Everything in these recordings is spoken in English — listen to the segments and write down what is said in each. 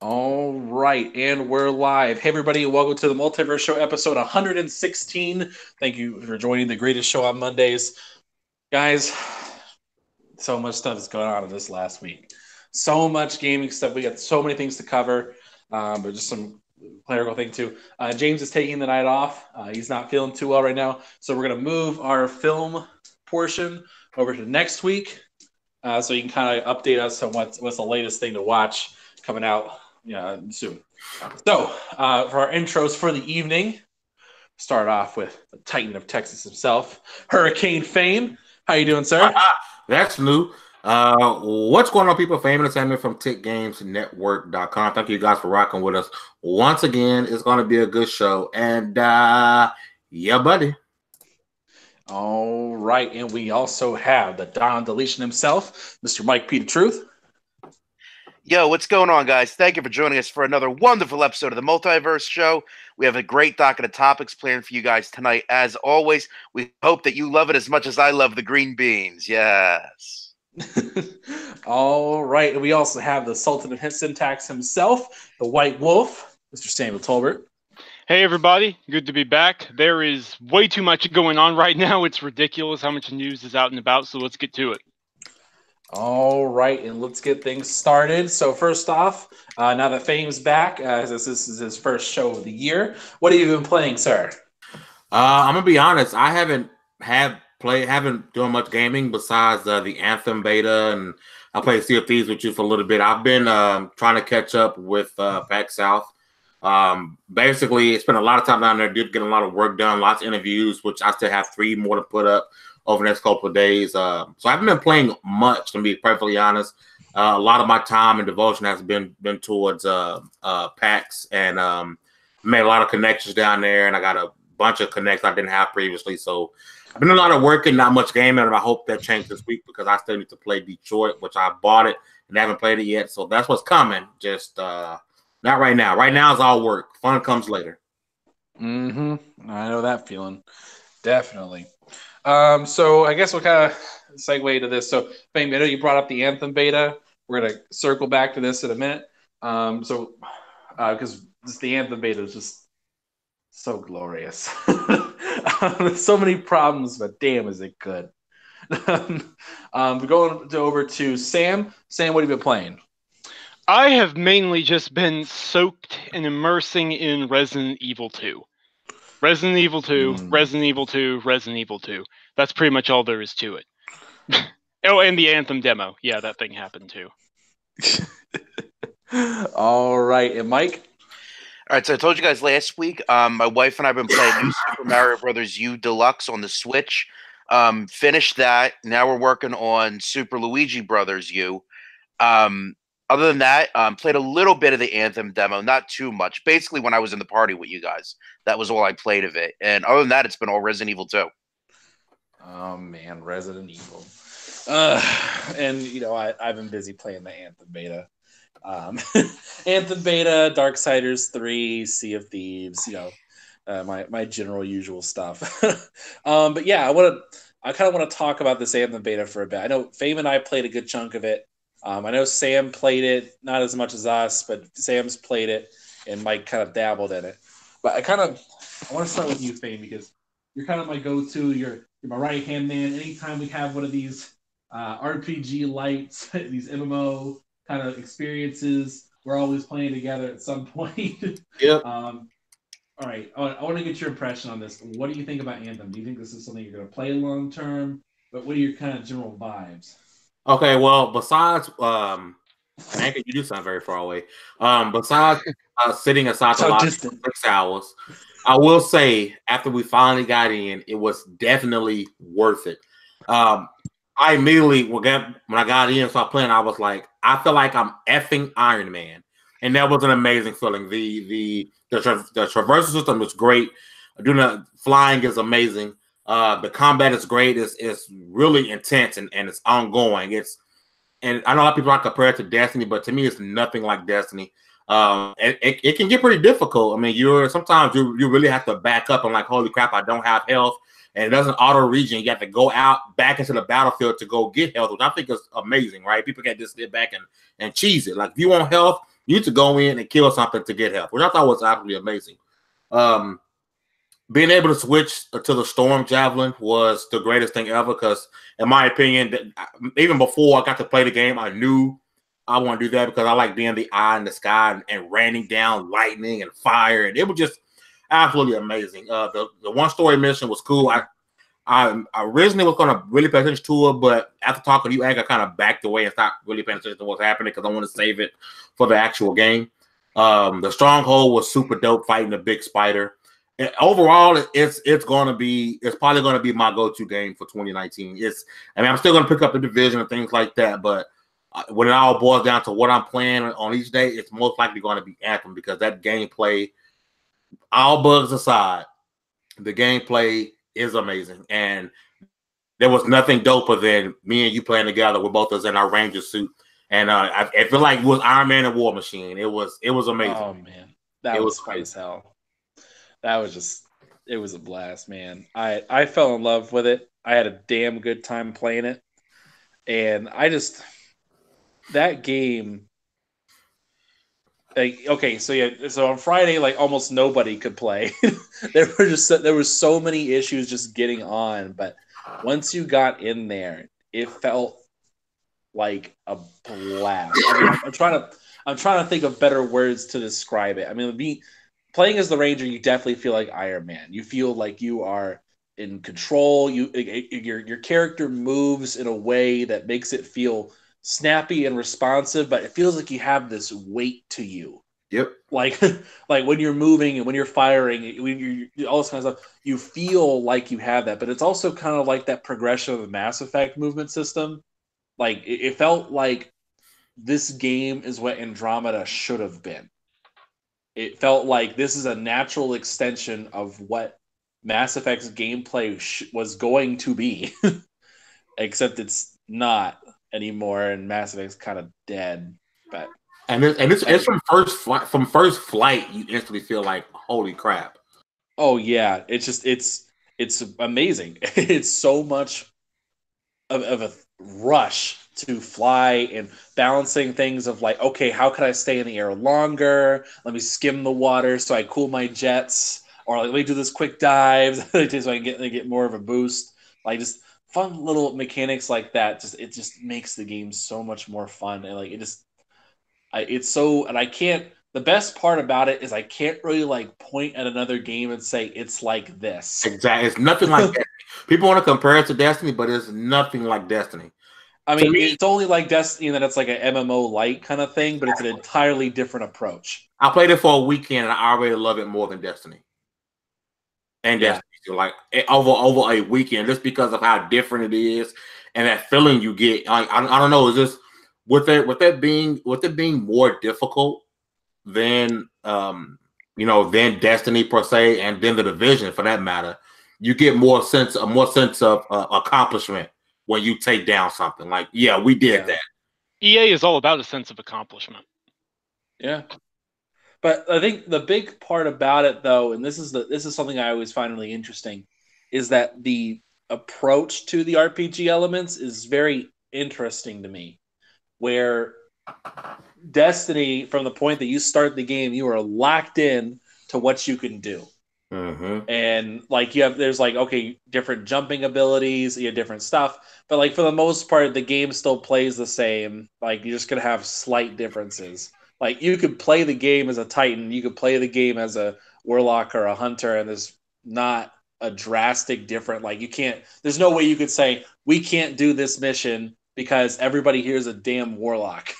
All right, and we're live. Hey, everybody, welcome to the Multiverse Show, episode 116. Thank you for joining the greatest show on Mondays. Guys, so much stuff is going on in this last week. So much gaming stuff. We got so many things to cover, but just some clerical thing, too. James is taking the night off. He's not feeling too well right now, so we're going to move our film portion over to next week so you can kind of update us on what's the latest thing to watch coming out soon. So, for our intros for the evening, start off with the Titan of Texas himself, Hurricane Fame. How you doing, sir? That's new. What's going on, people? Fame and Sammy from TickGamesNetwork.com. Thank you guys for rocking with us once again. It's going to be a good show. And, yeah, buddy. All right. And we also have the Don Deletion himself, Mr. Mike P. The Truth. Yo, what's going on, guys? Thank you for joining us for another wonderful episode of the Multiverse Show. We have a great docket of topics planned for you guys tonight. As always, we hope that you love it as much as I love the green beans. Yes. All right. And we also have the Sultan of Syntax himself, the White Wolf, Mr. Samuel Tolbert. Hey, everybody. Good to be back. There is way too much going on right now. It's ridiculous how much news is out and about, so let's get to it. All right, and let's get things started. So first off, now that Fame's back, this is his first show of the year. What have you been playing, sir? I'm gonna be honest. I haven't done much gaming besides the Anthem beta, and I played Sea of Thieves with you for a little bit. I've been trying to catch up with PAX South. Basically, spent a lot of time down there. Did get a lot of work done, lots of interviews, which I still have 3 more to put up over the next couple of days. So I haven't been playing much, to be perfectly honest. A lot of my time and devotion has been towards PAX, and made a lot of connections down there, and I got a bunch of connects I didn't have previously. So I've been doing a lot of work and not much gaming, and I hope that changes this week because I still need to play Detroit, which I bought it and haven't played it yet. So that's what's coming. Just not right now. Right now is all work. Fun comes later. I know that feeling. Definitely. So I guess we'll kind of segue to this. So, Fame, I know you brought up the Anthem beta. We're going to circle back to this in a minute. Because the Anthem beta is just so glorious. So many problems, but damn, is it good. We're going over to Sam. Sam, what have you been playing? I have mainly just been soaked and immersing in Resident Evil 2. Resident Evil 2, Resident Evil 2, Resident Evil 2. That's pretty much all there is to it. Oh, and the Anthem demo. Yeah, that thing happened too. All right. And Mike? All right, so I told you guys last week, my wife and I have been playing New Super Mario Bros. U Deluxe on the Switch. Finished that. Now we're working on Super Luigi Brothers U. Other than that, played a little bit of the Anthem demo, not too much. Basically, when I was in the party with you guys, that was all I played of it. And other than that, it's been all Resident Evil 2. Oh, man, Resident Evil. And, I've been busy playing the Anthem beta. Anthem beta, Darksiders 3, Sea of Thieves, my general usual stuff. But yeah, I kind of want to talk about this Anthem beta for a bit. I know Fame and I played a good chunk of it. I know Sam played it, not as much as us, but Sam's played it, and Mike kind of dabbled in it. But I want to start with you, Fame, because you're kind of my go-to. You're my right-hand man. Anytime we have one of these RPG lights, these MMO kind of experiences, we're always playing together at some point. Yep. All right. I want to get your impression on this. What do you think about Anthem? Do you think this is something you're going to play long-term? But what are your kind of general vibes? Okay, well, besides, Anchor, you do sound very far away. Besides sitting aside the lot for 6 hours, I will say after we finally got in, it was definitely worth it. I immediately, when I got in, started playing, I was like, I feel like I'm effing Iron Man, and that was an amazing feeling. The traversal system is great. Doing the flying is amazing. The combat is great. It's really intense and it's ongoing. And I know a lot of people are compared to Destiny, but to me, it's nothing like Destiny. It can get pretty difficult. I mean, sometimes you really have to back up and like, holy crap, I don't have health, and it doesn't auto regen. You have to go out back into the battlefield to go get health, which I think is amazing, right? People can't just sit back and cheese it. Like if you want health, You need to go in and kill something to get health, which I thought was absolutely amazing. Being able to switch to the Storm Javelin was the greatest thing ever because, in my opinion, even before I got to play the game, I knew I want to do that because I like being the eye in the sky and raining down lightning and fire, and it was just absolutely amazing. The one story mission was cool. I originally was going to really pay attention to it, but after talking to you, I kind of backed away and stopped really paying attention to what's happening because I want to save it for the actual game. The Stronghold was super dope fighting the big spider. And overall, it's probably going to be my go-to game for 2019. I'm still going to pick up the Division and things like that, but when it all boils down to what I'm playing on each day, it's most likely going to be Anthem because that gameplay, all bugs aside, the gameplay is amazing. And there was nothing doper than me and you playing together with both of us in our Ranger suit. And I feel like it was Iron Man and War Machine. It was amazing. Oh, man. That was fun as hell. It was a blast, man. I fell in love with it. I had a damn good time playing it. And that game, so on Friday, like almost nobody could play. there were so many issues just getting on, but once you got in there, it felt like a blast. I mean, I'm trying to think of better words to describe it. I mean, playing as the Ranger, you definitely feel like Iron Man. You feel like you are in control. Your character moves in a way that makes it feel snappy and responsive, but it feels like you have this weight to you. Yep. Like when you're moving and when you're firing, when you're all this kind of stuff, you feel like you have that. But it's also kind of like that progression of the Mass Effect movement system. Like it felt like this game is what Andromeda should have been. It felt like this is a natural extension of what Mass Effect's gameplay was going to be, except it's not anymore, and Mass Effect's kind of dead. But it's from first flight, you instantly feel like holy crap. Oh yeah, it's amazing. It's so much of a rush to fly and balancing things of like, okay, how can I stay in the air longer? Let me skim the water so I cool my jets, or like, let me do this quick dive so I can get more of a boost. Like just fun little mechanics like that. It just makes the game so much more fun, and like I can't. The best part about it is I can't really like point at another game and say it's like this. Exactly, it's nothing like Destiny. People want to compare it to Destiny, but it's nothing like Destiny. I mean, it's only like Destiny in that it's like an MMO light kind of thing, but it's an entirely different approach. I played it for a weekend, and I already love it more than Destiny. And Destiny, like over a weekend, just because of how different it is and that feeling you get. I don't know. Is this with it being more difficult than than Destiny per se, and then the Division for that matter? You get more sense of accomplishment when you take down something. Like, yeah, we did that. EA is all about a sense of accomplishment. Yeah. But I think the big part about it, though, and this is something I always find really interesting, is that the approach to the RPG elements is very interesting to me. Where Destiny, from the point that you start the game, you are locked in to what you can do. Mm-hmm. And like there's like, okay, different jumping abilities, you have different stuff, but like for the most part, the game still plays the same. Like you're just gonna have slight differences. Like you could play the game as a Titan, you could play the game as a Warlock or a Hunter, and there's not a drastic different. Like there's no way you could say we can't do this mission because everybody here is a damn Warlock.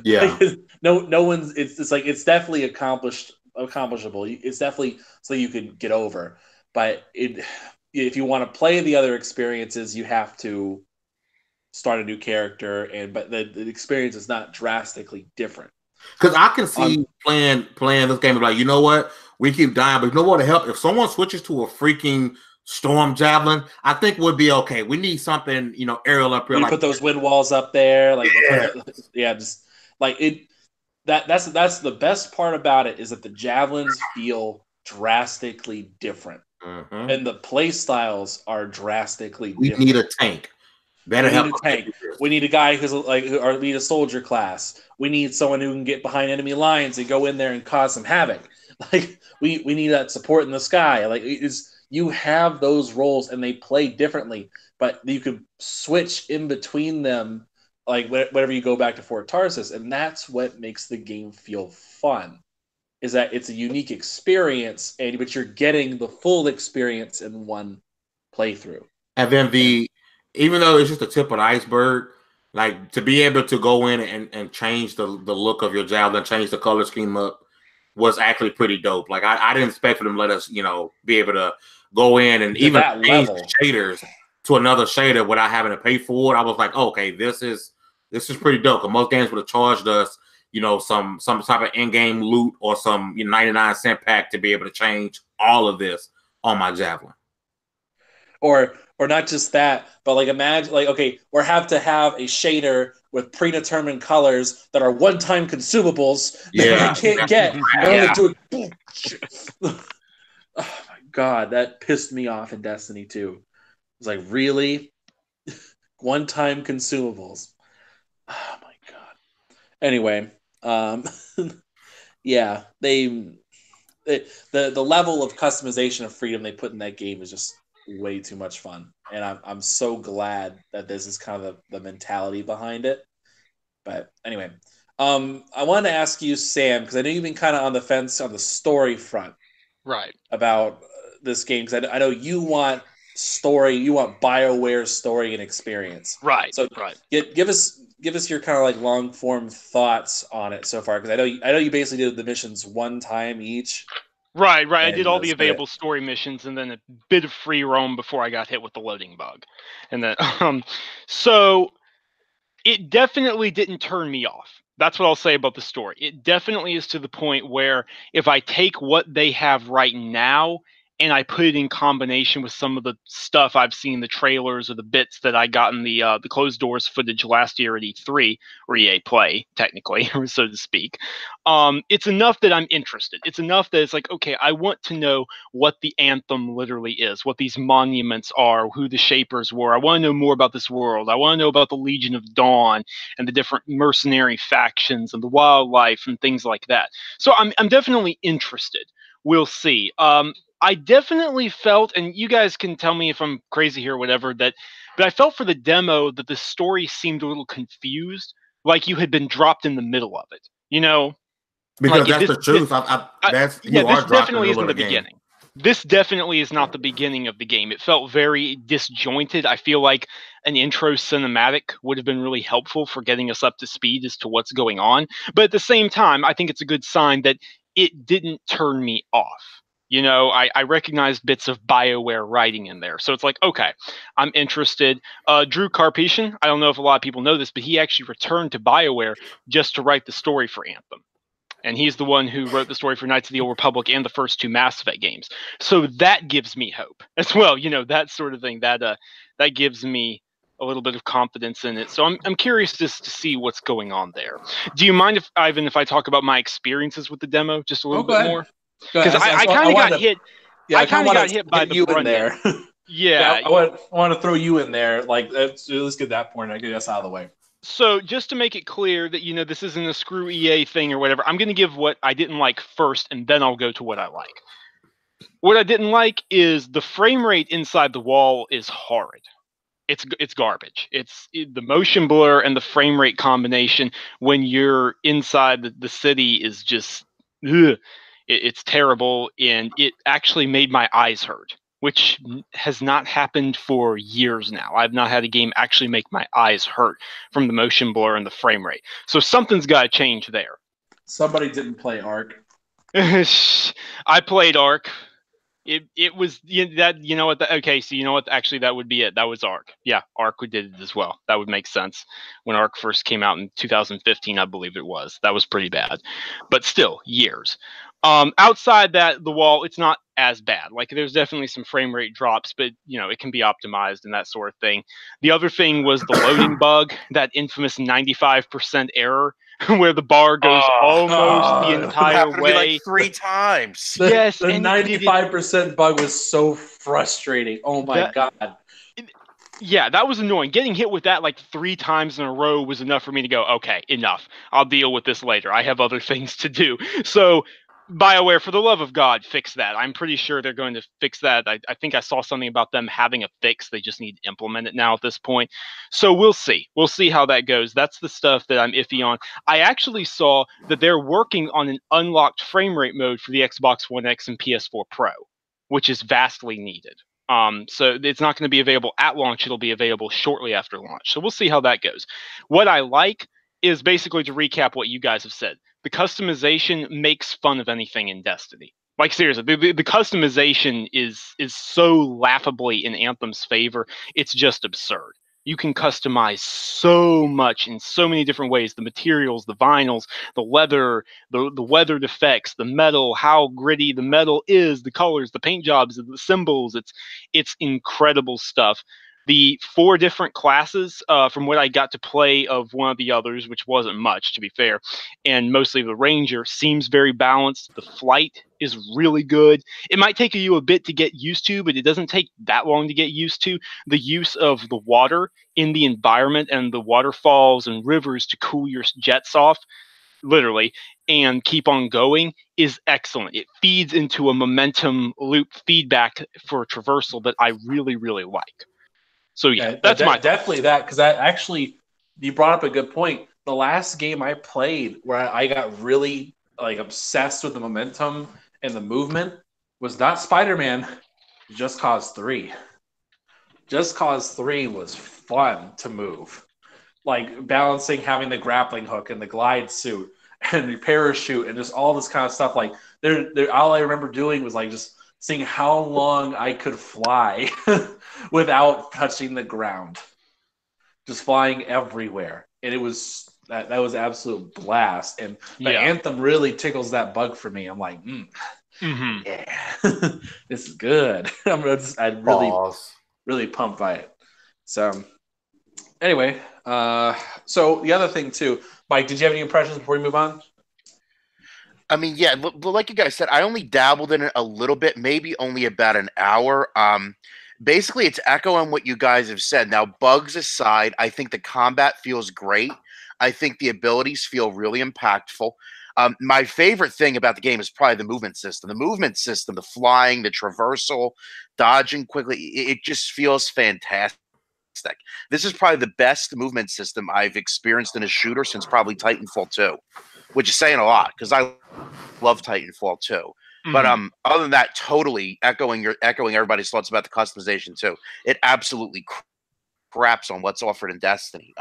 Yeah. Like, no one's. It's like it's definitely accomplishable. It's definitely so you can get over. But if you want to play the other experiences, you have to start a new character, but the experience is not drastically different. Because I can see playing this game like, you know what, we keep dying, but you know what, to help if someone switches to a freaking Storm Javelin, I think would be okay. We need something, aerial up here. You put those wind walls up there, like just like it. That's the best part about it is that the javelins feel drastically different, mm-hmm. and the play styles are drastically different. We need a tank. Better we help need a tank. We need a guy who's like, or we need a soldier class. We need someone who can get behind enemy lines and go in there and cause some havoc. Like we need that support in the sky. Like you have those roles and they play differently, but you can switch in between them. Like whenever you go back to Fort Tarsis, and that's what makes the game feel fun. Is that it's a unique experience, but you're getting the full experience in one playthrough. And then even though it's just the tip of the iceberg, like to be able to go in and change the look of your javelin, change the color scheme up, was actually pretty dope. Like I didn't expect for them to let us, be able to go in and even change the shaders to another shader without having to pay for it. I was like, oh, okay, this is pretty dope. Because most games would have charged us, some type of in-game loot or some 99-cent pack to be able to change all of this on my javelin. Or not just that, but like imagine or have to have a shader with predetermined colors that are one-time consumables that you can't get. Oh my god, that pissed me off in Destiny 2. It's like, really? One-time consumables. Oh my god. Anyway, yeah, the level of customization of freedom they put in that game is just way too much fun, and I'm so glad that this is kind of the mentality behind it. But anyway, I wanted to ask you, Sam, because I know you've been kind of on the fence on the story front, right, about this game, because I know you want story, you want BioWare story and experience, right? So right, give us your kind of like long form thoughts on it so far, because I know you basically did the missions one time each. Right. I did all the available story missions and then a bit of free roam before I got hit with the loading bug. And then, so it definitely didn't turn me off. That's what I'll say about the story. It definitely is to the point where if I take what they have right now and I put it in combination with some of the stuff I've seen, the trailers or the bits that I got in the closed doors footage last year at E3, or EA Play, technically, so to speak, it's enough that I'm interested. It's enough that it's like, okay, I want to know what the Anthem literally is, what these monuments are, who the Shapers were. I want to know more about this world. I want to know about the Legion of Dawn and the different mercenary factions and the wildlife and things like that. So I'm definitely interested. We'll see. I definitely felt, and you guys can tell me if I'm crazy here or whatever, but I felt for the demo that the story seemed a little confused, like you had been dropped in the middle of it. Because that's the truth. This definitely isn't the beginning. This definitely is not the beginning of the game. It felt very disjointed. I feel like an intro cinematic would have been really helpful for getting us up to speed as to what's going on. But at the same time, I think it's a good sign that it didn't turn me off. I recognized bits of BioWare writing in there. So it's like, okay, I'm interested. Drew Karpyshyn, I don't know if a lot of people know this, but he actually returned to BioWare just to write the story for Anthem. And he's the one who wrote the story for Knights of the Old Republic and the first two Mass Effect games. So that gives me hope as well. That sort of thing, that gives me a little bit of confidence in it. So I'm curious just to see what's going on there. Do you mind if I talk about my experiences with the demo just a little bit more? Because I kind of got hit. Yeah, I kind of got hit by the brunt there. Yeah, I want to throw you in there. Like, let's get that point. I get us out of the way. So just to make it clear that this isn't a screw EA thing or whatever, I'm going to give what I didn't like first, and then I'll go to what I like. What I didn't like is the frame rate inside the wall is horrid. It's garbage. It's the motion blur and the frame rate combination when you're inside the city is just. Ugh. It's terrible, and it actually made my eyes hurt, which has not happened for years now. I've not had a game actually make my eyes hurt from the motion blur and the frame rate. So something's got to change there. Somebody didn't play Ark. I played Ark. It was that what? Okay, so you know what? Actually, that would be it. That was Ark. Yeah, Ark did it as well. That would make sense. When Ark first came out in 2015, I believe it was. That was pretty bad, but still years. Outside that, the wall, it's not as bad. Like, there's definitely some frame rate drops, but it can be optimized and that sort of thing. The other thing was the loading bug, that infamous 95% error where the bar goes almost the entire way. Like 3 times. The 95% bug was so frustrating. Oh my god. Yeah, that was annoying. Getting hit with that like 3 times in a row was enough for me to go, okay, enough. I'll deal with this later. I have other things to do. So, BioWare, for the love of God, fix that. I'm pretty sure they're going to fix that. I think I saw something about them having a fix. They just need to implement it now at this point. So we'll see. We'll see how that goes. That's the stuff that I'm iffy on. I actually saw that they're working on an unlocked frame rate mode for the Xbox One X and PS4 Pro, which is vastly needed. So it's not going to be available at launch. It'll be available shortly after launch. So we'll see how that goes. What I like is basically to recap what you guys have said. The customization makes fun of anything in Destiny. Like seriously, the customization is so laughably in Anthem's favor. It's just absurd. You can customize so much in so many different ways. The materials, the vinyls, the leather, the weathered effects, the metal, how gritty the metal is, the colors, the paint jobs, the symbols. It's incredible stuff. The 4 different classes, from what I got to play of one of the others, which wasn't much to be fair, and mostly the Ranger, seems very balanced. The flight is really good. It might take you a bit to get used to, but it doesn't take that long to get used to. The use of the water in the environment and the waterfalls and rivers to cool your jets off, literally, and keep on going is excellent. It feeds into a momentum loop feedback for traversal that I really, really like. So yeah, that's my definitely that, because that actually, you brought up a good point. The last game I played where I got really like obsessed with the momentum and the movement was not Spider-Man, Just Cause 3. Just Cause 3 was fun to move. Like balancing, having the grappling hook and the glide suit and the parachute and just all this kind of stuff. Like all I remember doing was like just seeing how long I could fly without touching the ground, just flying everywhere. And it was that was absolute blast. And the Anthem really tickles that bug for me. I'm like, yeah, this is good. I'd really pumped by it. So anyway, so the other thing too, Mike, did you have any impressions before we move on? I mean, yeah, like you guys said, I only dabbled in it a little bit, maybe only about an hour. Basically, it's echoing what you guys have said. Now, bugs aside, I think the combat feels great. I think the abilities feel really impactful. My favorite thing about the game is probably the movement system. The movement system, the flying, the traversal, dodging quickly, it just feels fantastic. This is probably the best movement system I've experienced in a shooter since probably Titanfall 2, which is saying a lot because I love Titanfall 2. But other than that, totally echoing everybody's thoughts about the customization too. It absolutely craps on what's offered in Destiny.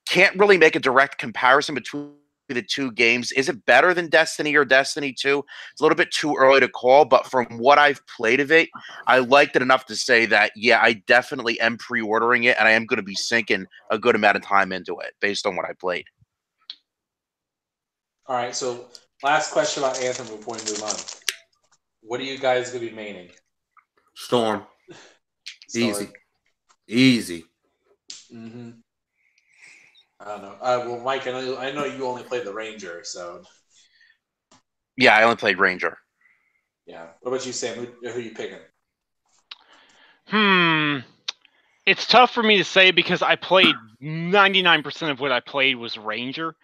Can't really make a direct comparison between the 2 games. Is it better than Destiny or Destiny 2? It's a little bit too early to call, but from what I've played of it, I liked it enough to say that, yeah, I definitely am pre-ordering it, and I am going to be sinking a good amount of time into it based on what I played. All right, so last question about Anthem before we move on. What are you guys going to be maining? Storm. Easy. Mm-hmm. I don't know. Well, Mike, I know you only played the Ranger, so. Yeah, I only played Ranger. Yeah. What about you, Sam? Who are you picking? It's tough for me to say because I played 99% of what I played was Ranger.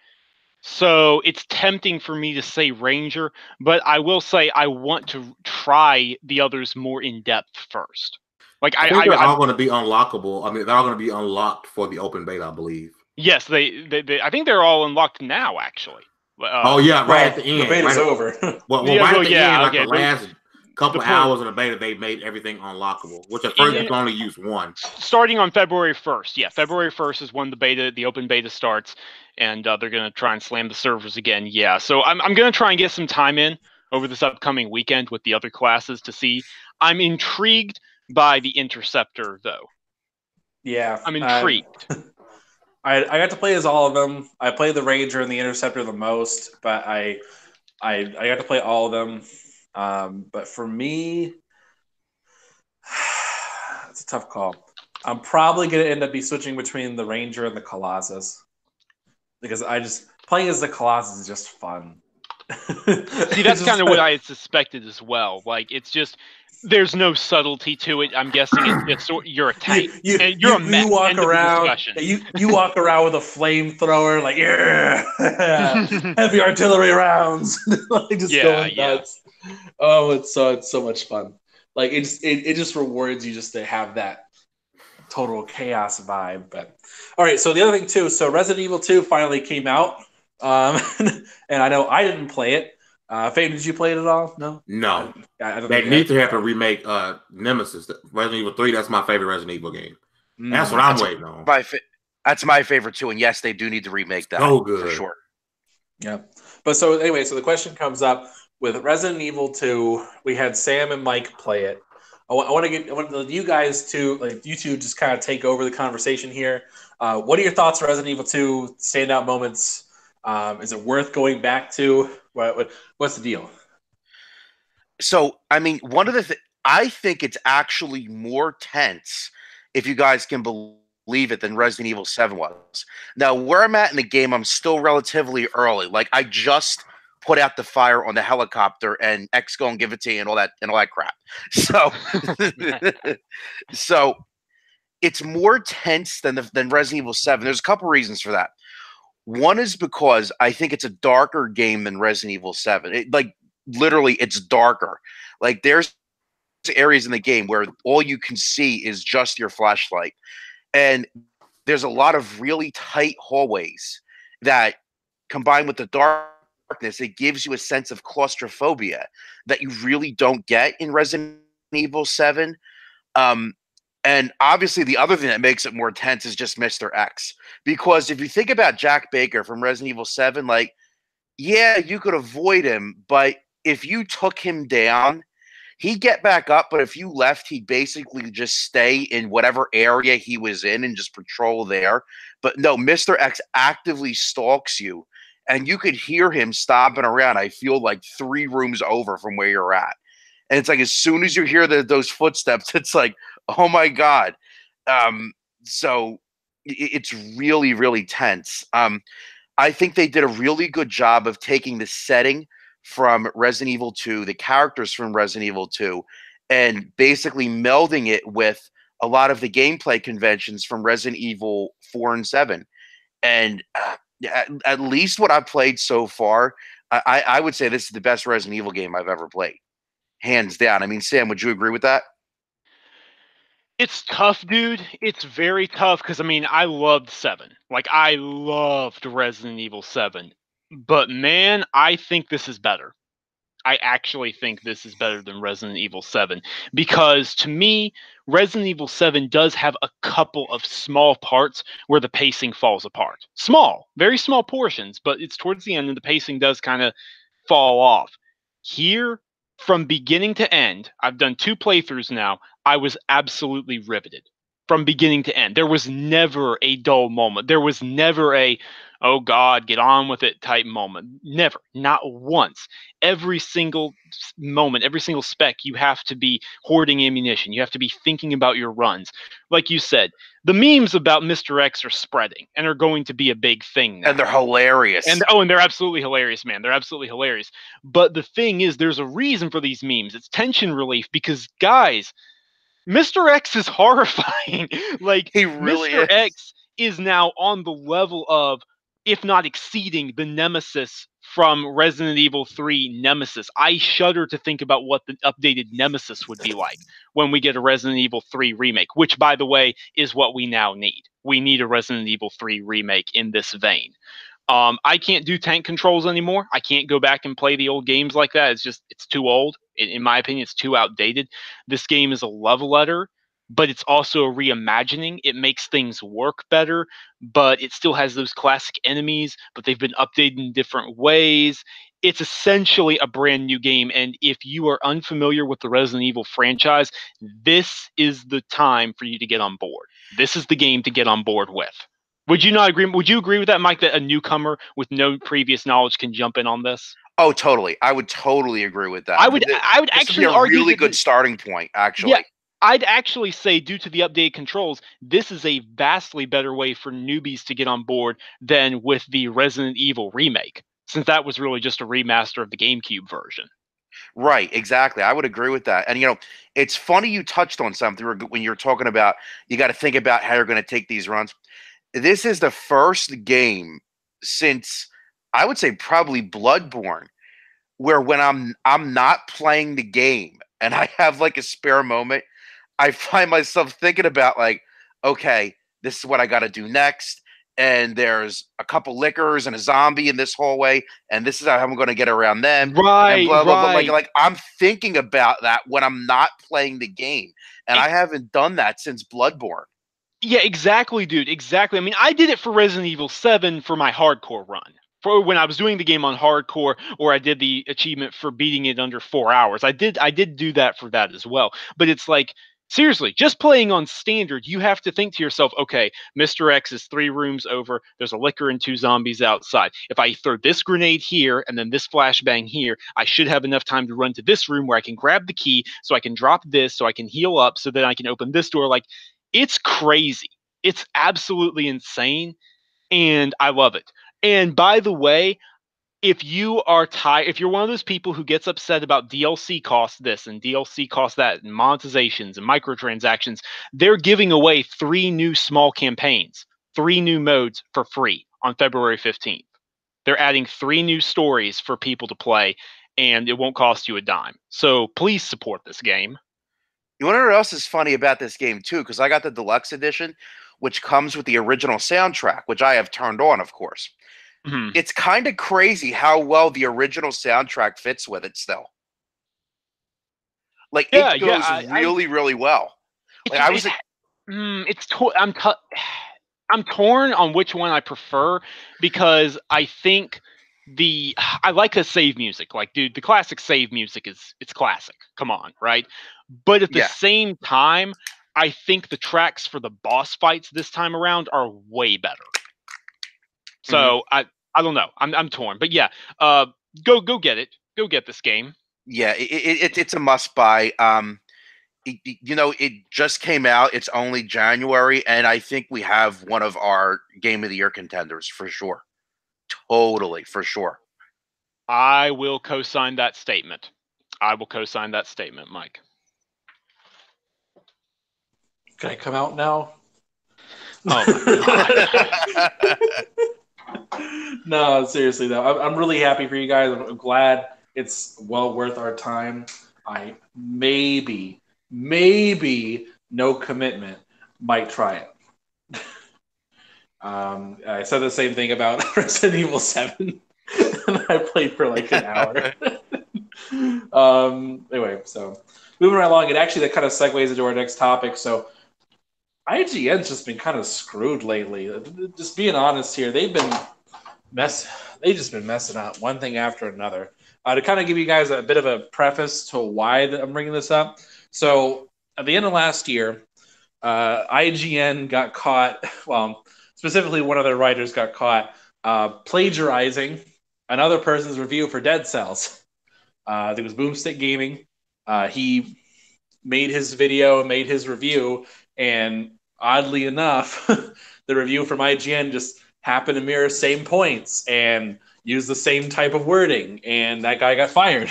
So it's tempting for me to say Ranger, but I will say I want to try the others more in depth first. Like I think they're all going to be unlockable. I mean, they're all going to be unlocked for the open beta, I believe. Yes, they I think they're all unlocked now, actually. Oh yeah, right at the end. The beta's over. Right at the end, like the last couple hours of the beta, they made everything unlockable. Which at first you can only use one. Starting on February 1st. Yeah, February 1st is when the open beta starts, and they're going to try and slam the servers again. Yeah, so I'm going to try and get some time in over this upcoming weekend with the other classes to see. I'm intrigued by the Interceptor, though. Yeah, I'm intrigued. I got to play as all of them. I played the Ranger and the Interceptor the most, but I got to play all of them. But for me, it's a tough call. I'm probably going to end up switching between the Ranger and the Colossus because playing as the Colossus is just fun. See, that's kind of what I had suspected as well. Like, it's just there's no subtlety to it. I'm guessing it's just you're a tank and you a mech. walk End of around. discussion. You walk around with a flamethrower, like heavy artillery rounds, like just going nuts. Oh, it's so much fun. Like it just rewards you just to have that total chaos vibe. But all right, so the other thing too, so Resident Evil 2 finally came out, and I know I didn't play it. Faye, did you play it at all? No. I don't they need to have a remake. Nemesis, Resident Evil 3. That's my favorite Resident Evil game. That's what I'm waiting on. That's my favorite too. And yes, they do need to remake that. So good for sure. Yeah, but so anyway, so the question comes up with Resident Evil 2. We had Sam and Mike play it. I want you guys to, like, you two just kind of take over the conversation here. What are your thoughts on Resident Evil 2? Standout moments? Is it worth going back to? What's the deal? So, I mean, I think it's actually more tense, if you guys can believe it, than Resident Evil 7 was. Now, where I'm at in the game, I'm still relatively early. Like, I just put out the fire on the helicopter and X go and give it to you and all that crap. So, so it's more tense than Resident Evil 7. There's a couple reasons for that. One is because I think it's a darker game than Resident Evil 7. Literally, it's darker. Like, there's areas in the game where all you can see is just your flashlight. And there's a lot of really tight hallways that, combined with the darkness, it gives you a sense of claustrophobia that you really don't get in Resident Evil 7. And obviously, the other thing that makes it more tense is just Mr. X. Because if you think about Jack Baker from Resident Evil 7, like, yeah, you could avoid him, but if you took him down, he'd get back up, but if you left, he'd basically just stay in whatever area he was in and just patrol there. But no, Mr. X actively stalks you, and you could hear him stomping around, I feel like 3 rooms over from where you're at. And it's like, as soon as you hear those footsteps, it's like, oh my God. So it's really, really tense. I think they did a really good job of taking the setting from Resident Evil 2, the characters from Resident Evil 2, and basically melding it with a lot of the gameplay conventions from Resident Evil 4 and 7. And at least what I've played so far, I would say this is the best Resident Evil game I've ever played. Hands down. I mean, Sam, would you agree with that? It's tough, dude. It's very tough because, I mean, I loved 7. Like, I loved Resident Evil 7. But, man, I think this is better. I actually think this is better than Resident Evil 7. Because, to me, Resident Evil 7 does have a couple of small parts where the pacing falls apart. Small. Very small portions. But it's towards the end, and the pacing does kind of fall off. Here, from beginning to end, I've done 2 playthroughs now, I was absolutely riveted. From beginning to end. There was never a dull moment. There was never a, oh God, get on with it type moment. Never. Not once. Every single moment, every single spec, you have to be hoarding ammunition. You have to be thinking about your runs. Like you said, the memes about Mr. X are spreading and are going to be a big thing now. And they're hilarious. And they're absolutely hilarious, man. They're absolutely hilarious. But the thing is, there's a reason for these memes. It's tension relief because, guys, Mr. X is horrifying. Like, he really Mr. is. X is now on the level of, if not exceeding, the Nemesis from Resident Evil 3 Nemesis. I shudder to think about what the updated Nemesis would be like when we get a Resident Evil 3 remake, which, by the way, is what we now need. We need a Resident Evil 3 remake in this vein. I can't do tank controls anymore. I can't go back and play the old games like that. It's too old. In my opinion, it's too outdated. This game is a love letter, but it's also a reimagining. It makes things work better, but it still has those classic enemies, but they've been updated in different ways. It's essentially a brand new game, and if you are unfamiliar with the Resident Evil franchise, this is the time for you to get on board. This is the game to get on board with. Would you not agree? Would you agree with that, Mike, that a newcomer with no previous knowledge can jump in on this? Oh, totally. I would totally agree with that. I would actually argue a really good starting point, actually. Yeah, I'd actually say, due to the updated controls, this is a vastly better way for newbies to get on board than with the Resident Evil remake, since that was really just a remaster of the GameCube version. Right, exactly. I would agree with that. And it's funny you touched on something when you're talking about you got to think about how you're going to take these runs. This is the first game since I would say probably Bloodborne where when I'm not playing the game and I have like a spare moment, I find myself thinking about like, okay, this is what I got to do next. And there's a couple liquors and a zombie in this hallway, and this is how I'm going to get around them. And Right, blah blah blah. right. Like I'm thinking about that when I'm not playing the game, and I haven't done that since Bloodborne. Yeah, exactly, dude. Exactly. I mean, I did it for Resident Evil 7 for my hardcore run. For when I was doing the game on hardcore, or I did the achievement for beating it under 4 hours. I did do that for that as well. But it's like, seriously, just playing on standard, you have to think to yourself, okay, Mr. X is 3 rooms over. There's a liquor and 2 zombies outside. If I throw this grenade here and then this flashbang here, I should have enough time to run to this room where I can grab the key so I can drop this so I can heal up so that I can open this door. Like, it's crazy. It's absolutely insane, and I love it. And by the way, if you are tired, if you're one of those people who gets upset about DLC costs this and DLC costs that and monetizations and microtransactions, they're giving away 3 new small campaigns, 3 new modes for free on February 15th. They're adding 3 new stories for people to play, and it won't cost you a dime. So please support this game. You want to know what else is funny about this game too? Because I got the deluxe edition, which comes with the original soundtrack, which I have turned on, of course. Mm-hmm. It's kind of crazy how well the original soundtrack fits with it still. Like it goes really well. Like I was, I'm torn on which one I prefer because I think I like the save music. Like, dude, the classic save music it's classic. Come on, right? But at the same time, I think the tracks for the boss fights this time around are way better. So I don't know. I'm torn. But yeah, go get it. Go get this game. Yeah, it's a must buy. It just came out. It's only January, and I think we have one of our Game of the Year contenders for sure. Totally, for sure. I will co-sign that statement. Mike. Can I come out now? Oh my God. No, seriously though, I'm really happy for you guys. I'm glad it's well worth our time. I maybe no commitment might try it. I said the same thing about Resident Evil 7 and I played for like an hour. Anyway, so moving right along, that kind of segues into our next topic. So IGN's just been kind of screwed lately. Just being honest here, they've just been messing up one thing after another. To kind of give you guys a bit of a preface to why I'm bringing this up. So at the end of last year, IGN got caught. Well, specifically, one of their writers got caught plagiarizing another person's review for Dead Cells. I think it was Boomstick Gaming. He made his video and made his review, and oddly enough, the review from IGN just happened to mirror same points and use the same type of wording, and that guy got fired.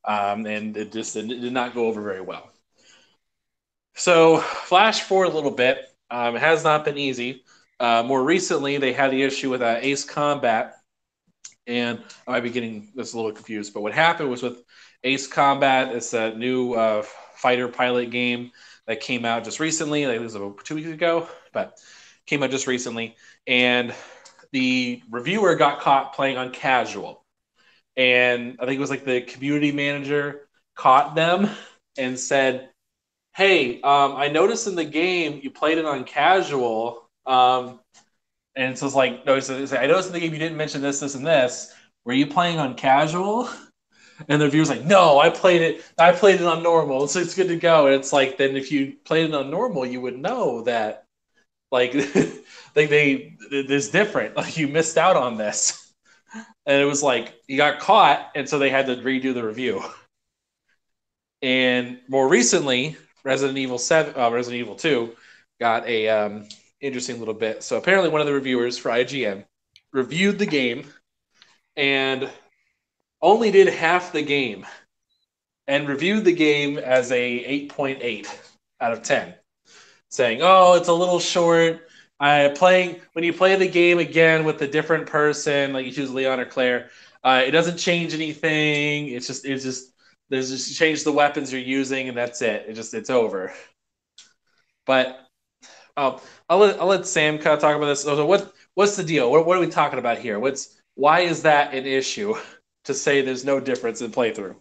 And it did not go over very well. So, flash forward a little bit. It has not been easy. More recently, they had the issue with Ace Combat, and I might be getting this a little confused, but what happened was with Ace Combat, it's a new fighter pilot game that came out just recently. It was about 2 weeks ago, but came out just recently. And the reviewer got caught playing on casual. And I think it was like the community manager caught them and said, hey, I noticed in the game you played it on casual. And so it's like, no, I noticed in the game you didn't mention this, this, and this. Were you playing on casual? And the reviewer's like, no, I played it on normal, so it's good to go. And it's like, then if you played it on normal, you would know that, like, it's different. Like, you missed out on this. And it was like, he got caught, and so they had to redo the review. And more recently, Resident Evil 2 got a interesting little bit. So apparently one of the reviewers for IGN reviewed the game and only did half the game and reviewed the game as a 8.8 out of 10, saying, "Oh, it's a little short. When you play the game again with a different person, like you choose Leon or Claire, it doesn't change anything. It's just there's just change the weapons you're using, and that's it. It's over." But I'll let Sam kind of talk about this. So what's the deal? What are we talking about here? Why is that an issue to say there's no difference in playthrough?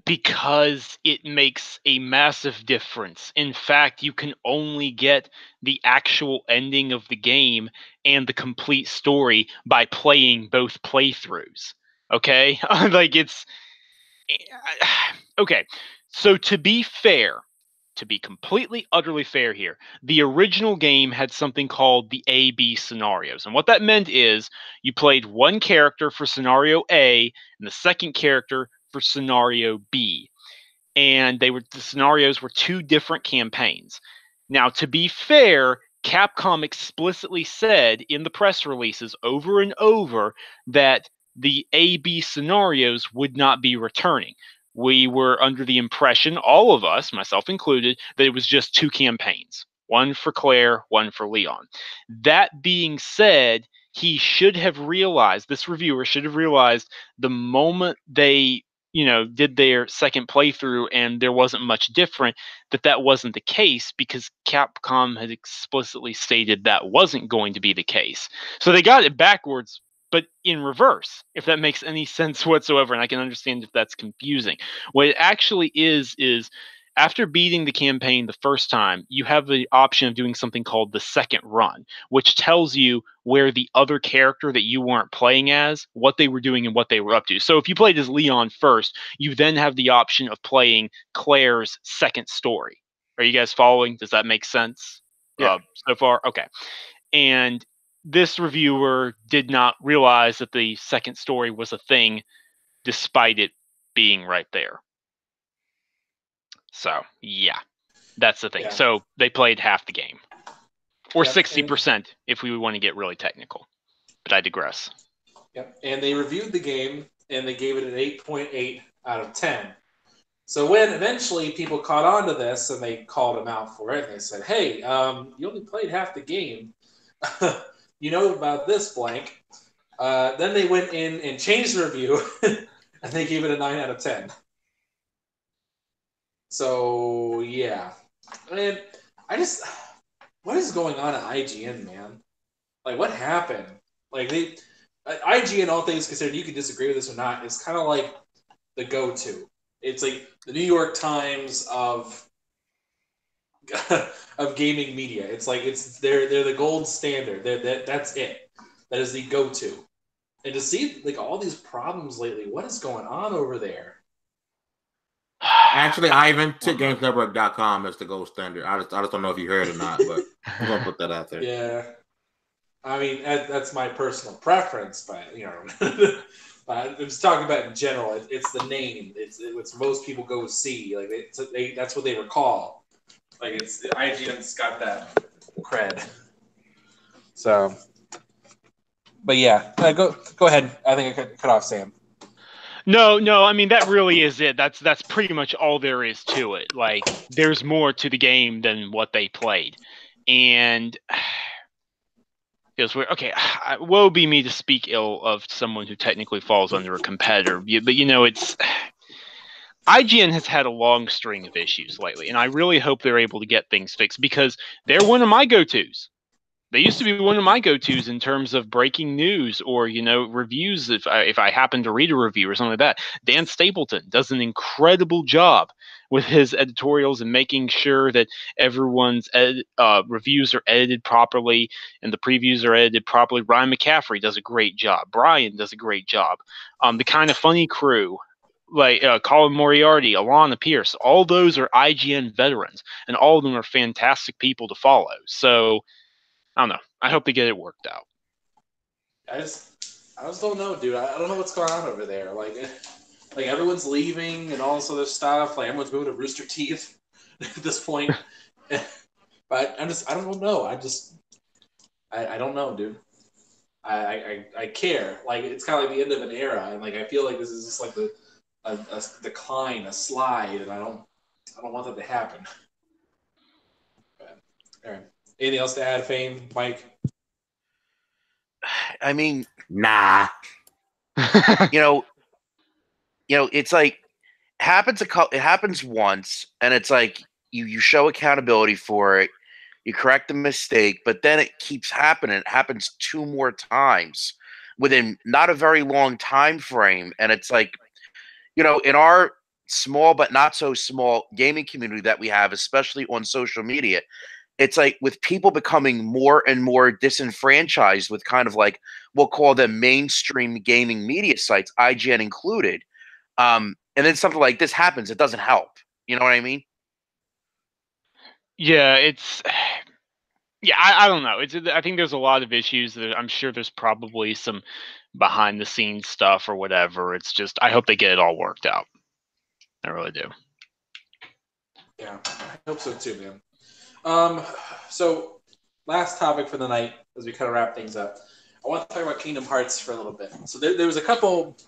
Because it makes a massive difference. In fact, you can only get the actual ending of the game and the complete story by playing both playthroughs. Okay? Like it's okay. So to be fair, to be completely utterly fair here, the original game had something called the A-B scenarios. And what that meant is you played one character for scenario A and the second character for scenario B. And the scenarios were two different campaigns. Now, to be fair, Capcom explicitly said in the press releases over and over that the A-B scenarios would not be returning. We were under the impression, all of us, myself included, that it was just two campaigns, one for Claire, one for Leon. That being said, he should have realized, this reviewer should have realized the moment they did their second playthrough and there wasn't much different, that wasn't the case because Capcom had explicitly stated that wasn't going to be the case. So they got it backwards, but in reverse, if that makes any sense whatsoever, and I can understand if that's confusing. What it actually is after beating the campaign the first time, you have the option of doing something called the second run, which tells you where the other character that you weren't playing as, what they were doing and what they were up to. So if you played as Leon first, you then have the option of playing Claire's second story. Are you guys following? Does that make sense? Yeah. So far? Okay. And this reviewer did not realize that the second story was a thing despite it being right there. So, yeah, that's the thing. Yeah. So they played half the game. Or Yep, 60% if we want to get really technical. But I digress. Yep. And they reviewed the game, and they gave it an 8.8 out of 10. So when eventually people caught on to this, and they called them out for it, and they said, "Hey, you only played half the game. You know about this blank." Then they went in and changed the review, and they gave it a 9 out of 10. So, yeah. And what is going on at IGN, man? Like, what happened? Like, IGN, all things considered, you can disagree with this or not, it's kind of like the go-to. It's like the New York Times of gaming media. It's like they're the gold standard. That's it. That is the go-to. And to see like all these problems lately, what is going on over there? Actually, Ivan took GamesNetwork.com as the gold standard. I just don't know if you heard or not, but I'm gonna put that out there. Yeah, I mean that's my personal preference, but I'm just talking about in general. It's the name. It's most people go see. Like that's what they recall. Like it's IGN's got that cred. So, but yeah, go ahead. I think I cut off Sam. No, I mean that really is it. That's pretty much all there is to it. Like there's more to the game than what they played. And feels weird. Okay, woe be me to speak ill of someone who technically falls under a competitor, but it's IGN has had a long string of issues lately, and I really hope they're able to get things fixed because they're one of my go-tos. They used to be one of my go-tos in terms of breaking news or, reviews if I happen to read a review or something like that. Dan Stapleton does an incredible job with his editorials and making sure that everyone's reviews are edited properly and the previews are edited properly. Ryan McCaffrey does a great job. Brian does a great job. The Kind of Funny crew, like Colin Moriarty, Alana Pierce, all those are IGN veterans, and all of them are fantastic people to follow. So I don't know. I hope they get it worked out. I just don't know, dude. I don't know what's going on over there. Like everyone's leaving and all this other stuff. Like everyone's moving to Rooster Teeth at this point. But I don't know. I don't know, dude. I care. Like it's kind of like the end of an era, and like I feel like this is just like the decline, a slide, and I don't want that to happen. But, all right. Anything else to add, Fame, Mike? I mean, Nah. It's like it happens once, and it's like you show accountability for it, you correct the mistake, but then it keeps happening. It happens 2 more times within not a very long time frame, and it's like, in our small but not so small gaming community that we have, especially on social media, it's like with people becoming more and more disenfranchised with kind of like we'll call them mainstream gaming media sites, IGN included. And then something like this happens, it doesn't help. You know what I mean? Yeah, I don't know. I think there's a lot of issues that I'm sure there's probably some behind the scenes stuff or whatever. It's just I hope they get it all worked out. I really do. Yeah, I hope so too, man. So last topic for the night as we kind of wrap things up. I want to talk about Kingdom Hearts for a little bit. So there was a couple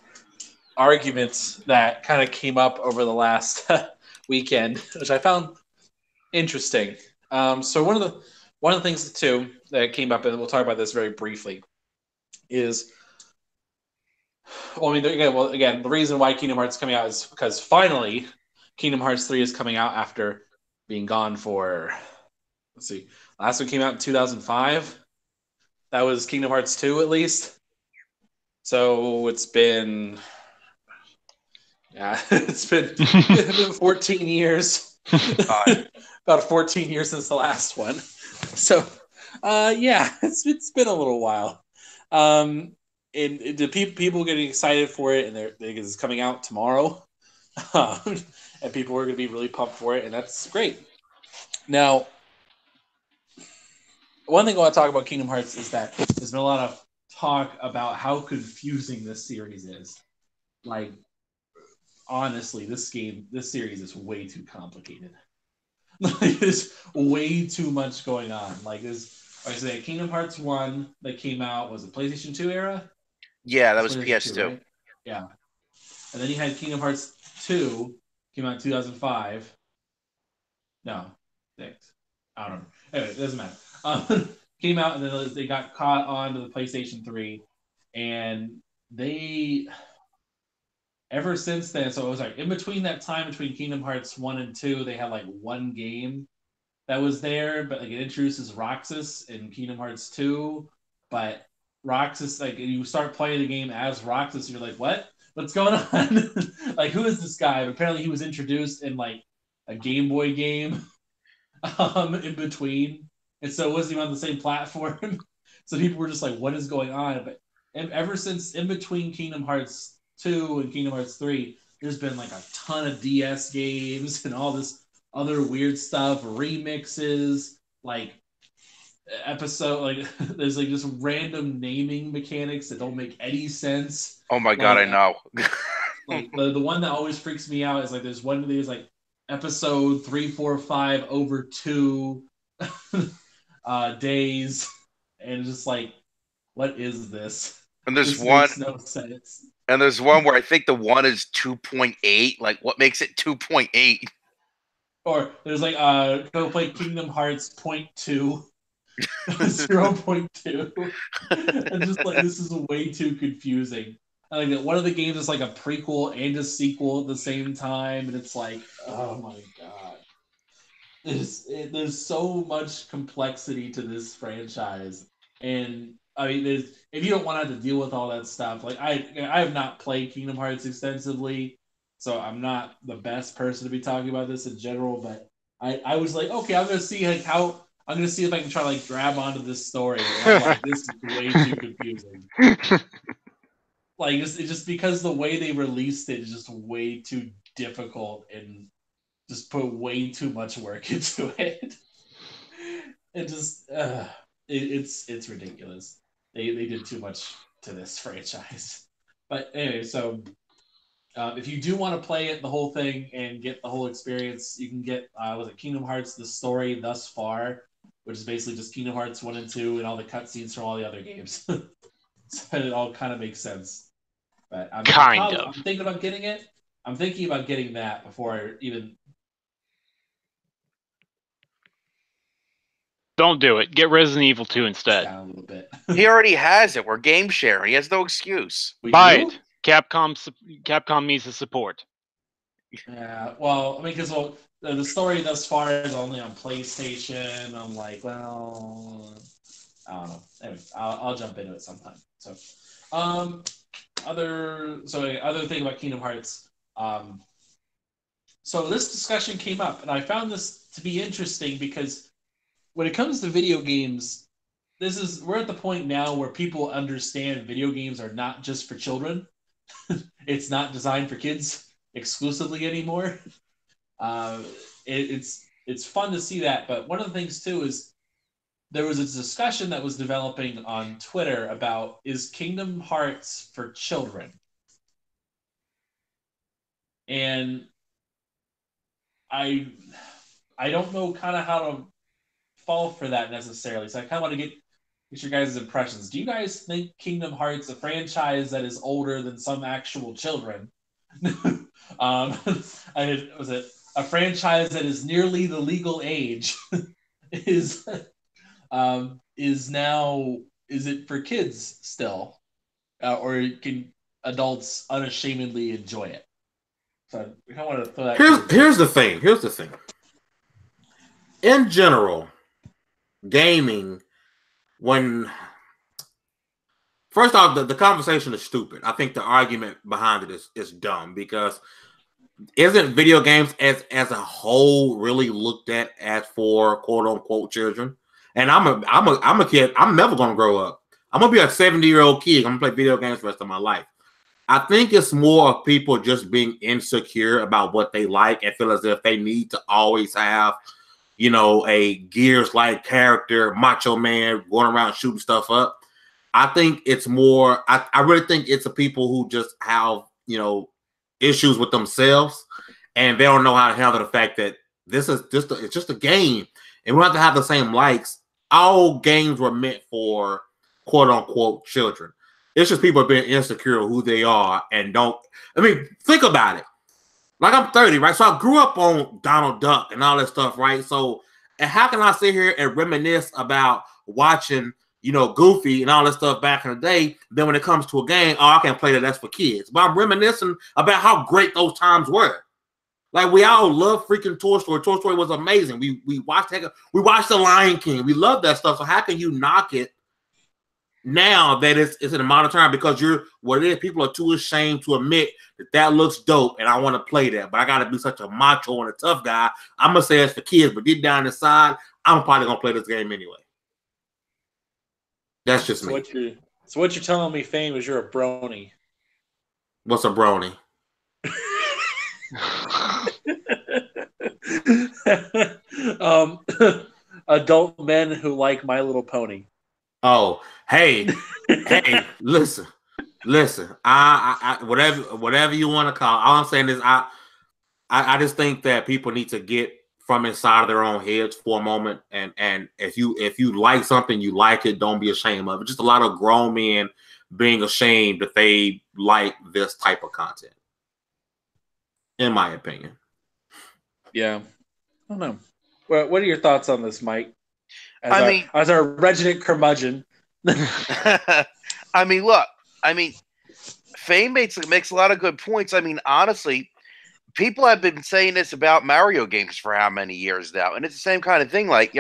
arguments that kind of came up over the last weekend, which I found interesting. So one of the things too that came up, and we'll talk about this very briefly, is again, the reason why Kingdom Hearts is coming out is because finally Kingdom Hearts 3 is coming out after being gone for, let's see, last one came out in 2005. That was Kingdom Hearts 2 at least. So it's been 14 years. About 14 years since the last one. So it's been a little while. And the people getting excited for it, and because it's coming out tomorrow, and people are going to be really pumped for it, and that's great. Now, one thing I want to talk about Kingdom Hearts is that there's been a lot of talk about how confusing this series is. Like, honestly, this series is way too complicated. There's way too much going on. Like Kingdom Hearts 1 that came out, was it PlayStation 2 era? Yeah, that was PS2. 2, right? Yeah. And then you had Kingdom Hearts 2, came out in 2005. No, 6. I don't know. Anyway, it doesn't matter. Came out, and then they got caught onto the PlayStation 3, and they ever since then. So it was like in between that time between Kingdom Hearts 1 and 2, they had like one game that was there, but like it introduces Roxas in Kingdom Hearts 2, but Roxas, like you start playing the game as Roxas, you're like, what's going on? Like, who is this guy? But apparently he was introduced in like a Game Boy game in between, and so it wasn't even on the same platform. So people were just like, what is going on? But ever since in between Kingdom Hearts 2 and Kingdom Hearts 3, there's been like a ton of DS games and all this other weird stuff, remixes, like episode, like there's like just random naming mechanics that don't make any sense. Oh my god, I know. Like the one that always freaks me out is like there's like episode 345 over 2 days, and it's just like, what is this? And there's this one makes no sense. And there's one where I think the one is 2.8. Like, what makes it 2.8? Or there's like go play Kingdom Hearts 0.2. 0.2. And just like, this is way too confusing. And like one of the games is like a prequel and a sequel at the same time, and it's like, oh my god. There's so much complexity to this franchise, and I mean, if you don't want to have to deal with all that stuff, like I have not played Kingdom Hearts extensively, so I'm not the best person to be talking about this in general. But I was like, okay, I'm gonna see if I can try to like grab onto this story. And I'm like, this is way too confusing. Like it's just because the way they released it is just way too difficult and just put way too much work into it. It just it's ridiculous. They did too much to this franchise. But anyway, so if you do want to play it, the whole thing, and get the whole experience, you can get was it Kingdom Hearts: The Story Thus Far, which is basically just Kingdom Hearts 1 and 2 and all the cutscenes from all the other games. So it all kind of makes sense. But I'm thinking about getting it. I'm thinking about getting that before I even. Don't do it. Get Resident Evil 2 instead. Down a little bit. He already has it. We're game sharing. He has no excuse. Buy it. Capcom needs the support. Yeah, well, I mean, because the story thus far is only on PlayStation. I'm like, well, I don't know. Anyway, I'll jump into it sometime. So, other thing about Kingdom Hearts. So this discussion came up, and I found this to be interesting because when it comes to video games, we're at the point now where people understand video games are not just for children. It's not designed for kids exclusively anymore. It's fun to see that, but one of the things too is there was a discussion that was developing on Twitter about, is Kingdom Hearts for children? And I don't know kind of how to fall for that necessarily, so I kind of want to get your guys' impressions. Do you guys think Kingdom Hearts, a franchise that is older than some actual children, was it a franchise that is nearly the legal age, is it for kids still, or can adults unashamedly enjoy it? So I kind of want to throw that. Here's the thing. In general, gaming, first off, the conversation is stupid. I think the argument behind it is dumb, because isn't video games as a whole really looked at as for quote unquote children? And I'm a kid. I'm never gonna grow up. I'm gonna be a 70-year-old kid. I'm gonna play video games the rest of my life. I think it's more of people just being insecure about what they like and feel as if they need to always have, a Gears-like character, macho man going around shooting stuff up. I think it's more, I really think it's the people who just have, issues with themselves, and they don't know how to handle the fact that this is it's just a game, and we don't have to have the same likes. All games were meant for quote unquote children. It's just people being insecure of who they are and don't. I mean, think about it. Like, I'm 30, right? So I grew up on Donald Duck and all that stuff, right? So, and how can I sit here and reminisce about watching, Goofy and all that stuff back in the day? Then when it comes to a game, I can't play that. That's for kids. But I'm reminiscing about how great those times were. Like, we all love freaking Toy Story. Toy Story was amazing. We watched The Lion King. We love that stuff. So how can you knock it now that it's in a modern time? Because people are too ashamed to admit that looks dope and I want to play that, but I got to be such a macho and a tough guy. I'm gonna say it's for kids, but deep down inside, I'm probably gonna play this game anyway. That's just me. So what you're telling me, Fame, is you're a brony. What's a brony? Adult men who like My Little Pony. Oh, hey, listen. I whatever you want to call it. All I'm saying is I just think that people need to get from inside of their own heads for a moment, and if you like something, you like it. Don't be ashamed of it. Just a lot of grown men being ashamed that they like this type of content, in my opinion. Yeah, I don't know. Well, what are your thoughts on this, Mike? As our resident curmudgeon. I mean, look. Fame makes a lot of good points. I mean, honestly, people have been saying this about Mario games for how many years now, and it's the same kind of thing. Like,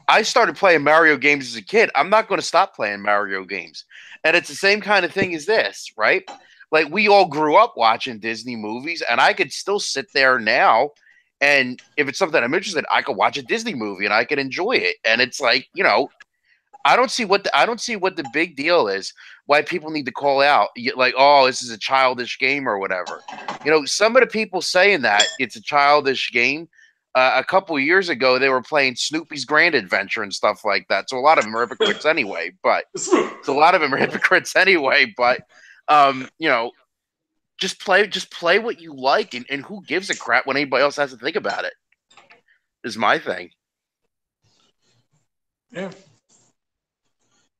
I started playing Mario games as a kid. I'm not going to stop playing Mario games, and it's the same kind of thing as this, right? Like, we all grew up watching Disney movies, and I could still sit there now, and if it's something I'm interested in, I could watch a Disney movie and I could enjoy it. And it's like, I don't see what the big deal is. Why people need to call out like, oh, this is a childish game or whatever. Some of the people saying that it's a childish game, a couple of years ago they were playing Snoopy's Grand Adventure and stuff like that. So a lot of them are hypocrites anyway. But just play what you like, and who gives a crap when anybody else has to think about it, is my thing. Yeah.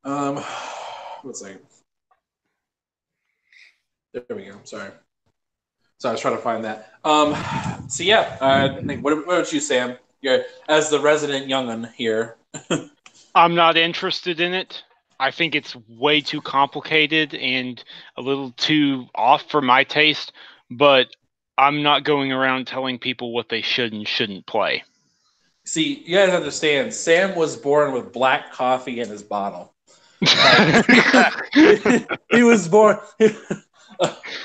1 second. There we go. Sorry. So I was trying to find that. So yeah, I think, what about you, Sam? You're as the resident young'un here. I'm not interested in it. I think it's way too complicated and a little too off for my taste, but I'm not going around telling people what they should and shouldn't play. See, you guys understand, Sam was born with black coffee in his bottle. He was born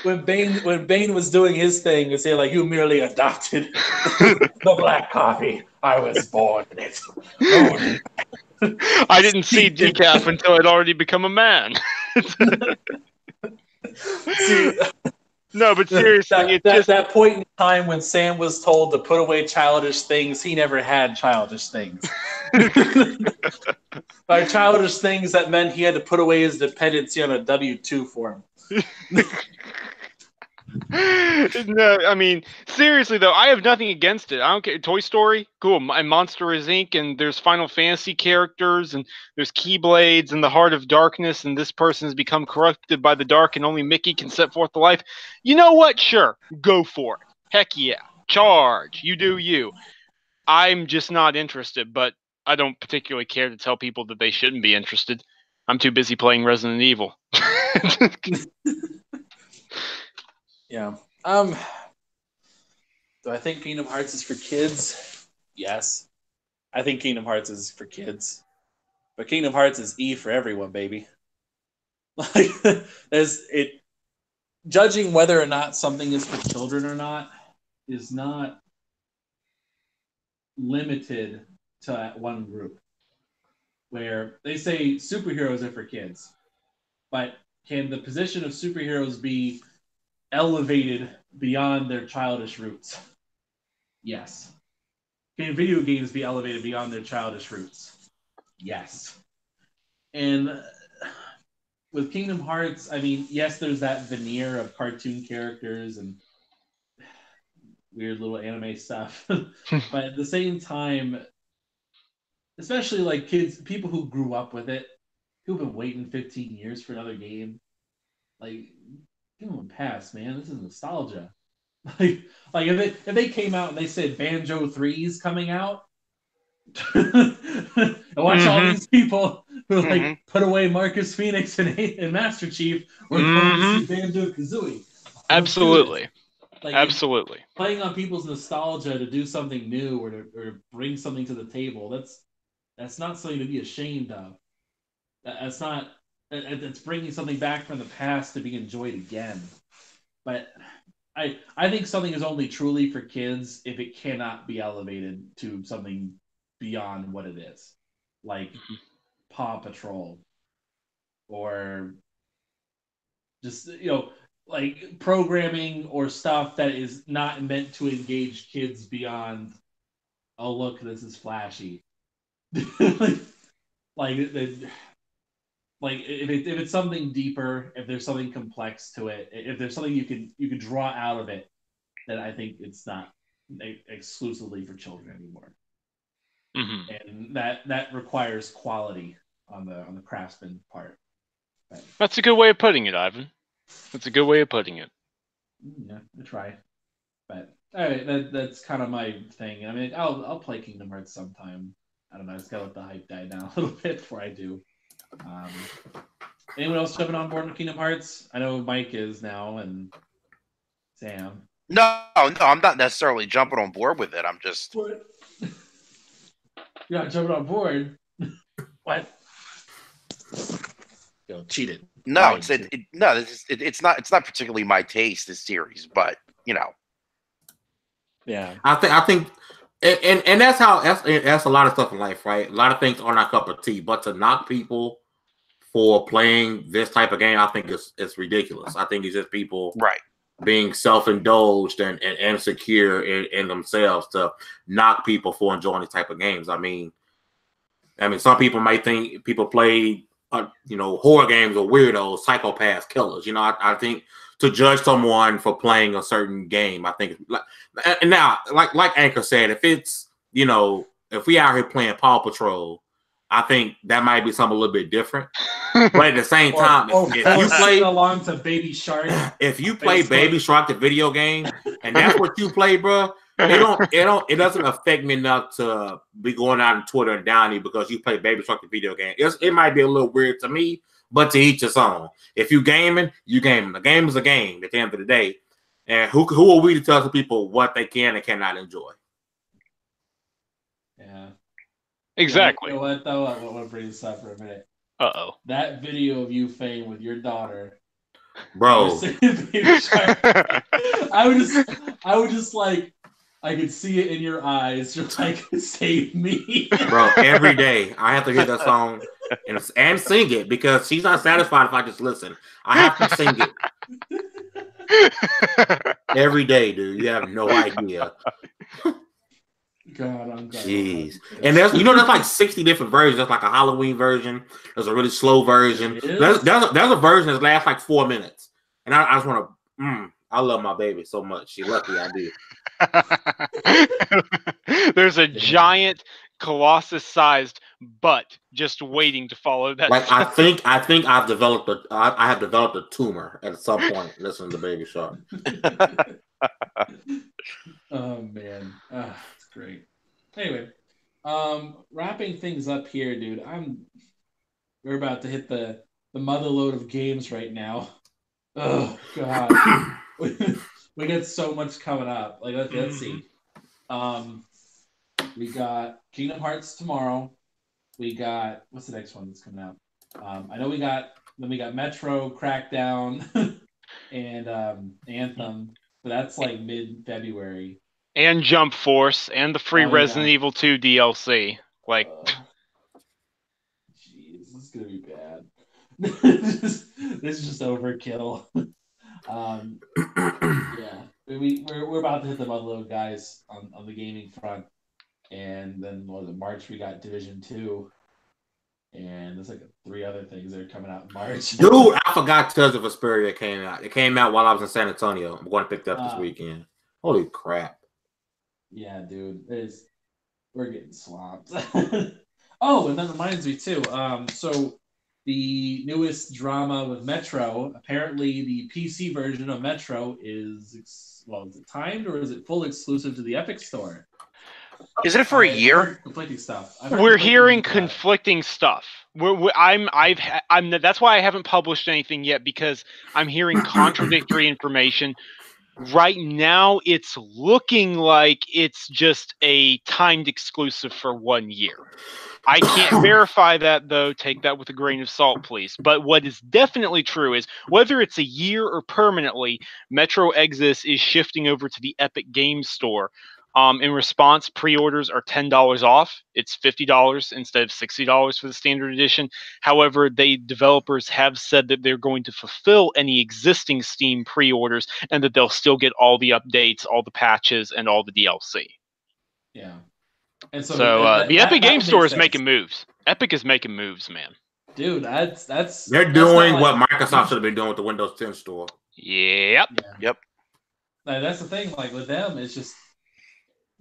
when Bane was doing his thing, they say like, you merely adopted the black coffee. I was born in it. I didn't see decaf until I'd already become a man. See, no, but seriously, that point in time when Sam was told to put away childish things, he never had childish things. By childish things, that meant he had to put away his dependency on a W-2 form. No, I mean, seriously though, I have nothing against it. I don't care. Toy Story, cool. And Monsters Inc. and there's Final Fantasy characters and there's Keyblades and the Heart of Darkness and this person has become corrupted by the dark and only Mickey can set forth the life. You know what? Sure, go for it. Heck yeah, charge. You do you. I'm just not interested, but I don't particularly care to tell people that they shouldn't be interested. I'm too busy playing Resident Evil. Yeah. Do I think Kingdom Hearts is for kids? Yes. I think Kingdom Hearts is for kids. But Kingdom Hearts is E for everyone, baby. Like judging whether or not something is for children or not is not limited to that one group. Where they say superheroes are for kids. But can the position of superheroes be elevated beyond their childish roots? Yes. Can video games be elevated beyond their childish roots? Yes. And with Kingdom Hearts, I mean, yes, there's that veneer of cartoon characters and weird little anime stuff. But at the same time, especially like kids, people who grew up with it, who've been waiting 15 years for another game, like, give them a pass, man. This is nostalgia. Like if they came out and they said Banjo 3 is coming out, and watch all these people who like put away Marcus Phoenix and Master Chief, we're going to see Banjo Kazooie. Absolutely. Like, absolutely. Playing on people's nostalgia to do something new or to bring something to the table, that's not something to be ashamed of. That's not. It's bringing something back from the past to be enjoyed again. But I think something is only truly for kids if it cannot be elevated to something beyond what it is, like Paw Patrol, or just like programming or stuff that is not meant to engage kids beyond. Oh, look, this is flashy. Like if it's something deeper, if there's something complex to it, if there's something you can draw out of it, then I think it's not exclusively for children anymore. And that requires quality on the craftsman part. But, that's a good way of putting it, Ivan. That's a good way of putting it. Yeah, I try. But all right, that's kind of my thing. I mean, I'll play Kingdom Hearts sometime. I don't know. I just gotta let the hype die down a little bit before I do. Anyone else jumping on board with Kingdom Hearts? I know Mike is now, and Sam. No, I'm not necessarily jumping on board with it. I'm just. What? You're not jumping on board. What? Cheated. No, it's not particularly my taste, this series, but Yeah, I think, and that's a lot of stuff in life, right? A lot of things aren't our cup of tea, but to knock people for playing this type of game, I think it's ridiculous. I think it's just people being self-indulged and insecure in themselves to knock people for enjoying these type of games. I mean, some people might think people play, horror games are weirdos, psychopaths, killers. I think to judge someone for playing a certain game, I think, and now, like Anchor said, if it's, if we out here playing Paw Patrol I think that might be something a little bit different. But at the same time, if you play along to Baby Shark, if you play Baby Shark, the video game, and that's what you play, bro, it doesn't affect me enough to be going out on Twitter and downing because you play Baby Shark, the video game. It might be a little weird to me, but to each his own. If you gaming, you gaming. The game is a game at the end of the day. And who are we to tell the people what they can and cannot enjoy? Yeah. Exactly. You know what though? I want to bring this up for a minute. Uh-oh. That video of you, Fane, with your daughter, bro. I would just like, I could see it in your eyes. You're like, save me, bro. Every day I have to hear that song and sing it because she's not satisfied if I just listen. I have to sing it every day, dude. You have no idea. God, I'm jeez. And there's like 60 different versions. There's like a Halloween version. There's a really slow version. There's a version that lasts like 4 minutes. And I just want to. I love my baby so much. She's lucky I do. There's a giant, colossus-sized butt just waiting to follow that. Like I think I've developed I have developed a tumor at some point listening to Baby Shark. Oh man, it's great. Anyway, wrapping things up here, dude. We're about to hit the mother load of games right now. Oh god. We got so much coming up. Like let's see. We got Kingdom Hearts tomorrow. We got what's the next one that's coming out? I know we got Metro, Crackdown, and Anthem. But that's like mid-February. And Jump Force and the free Resident Evil 2 DLC. Like jeez, this is gonna be bad. This is just overkill. Yeah, we're about to hit the motherload, guys, on the gaming front, and then March we got Division 2, and there's like 3 other things that are coming out in March. Dude, I forgot Tales of Vesperia came out. It came out while I was in San Antonio. I'm going to pick it up this weekend. Holy crap! Yeah, dude, we're getting swamped. Oh, and that reminds me too. So the newest drama with Metro, apparently the PC version of Metro is is it timed or is it full exclusive to the Epic Store? Is it for a year? Conflicting stuff. We're hearing conflicting stuff. That's why I haven't published anything yet, because I'm hearing contradictory information. Right now, it's looking like it's just a timed exclusive for 1 year. I can't verify that, though. Take that with a grain of salt, please. But what is definitely true is whether it's a year or permanently, Metro Exodus is shifting over to the Epic Games Store. In response, pre-orders are $10 off. It's $50 instead of $60 for the standard edition. However, developers have said that they're going to fulfill any existing Steam pre-orders and that they'll still get all the updates, all the patches, and all the DLC. Yeah. And so the Epic Game Store is making moves. Epic is making moves, man. Dude, they're doing what Microsoft should have been doing with the Windows 10 store. Yep. Yep. Now, that's the thing. Like with them, it's just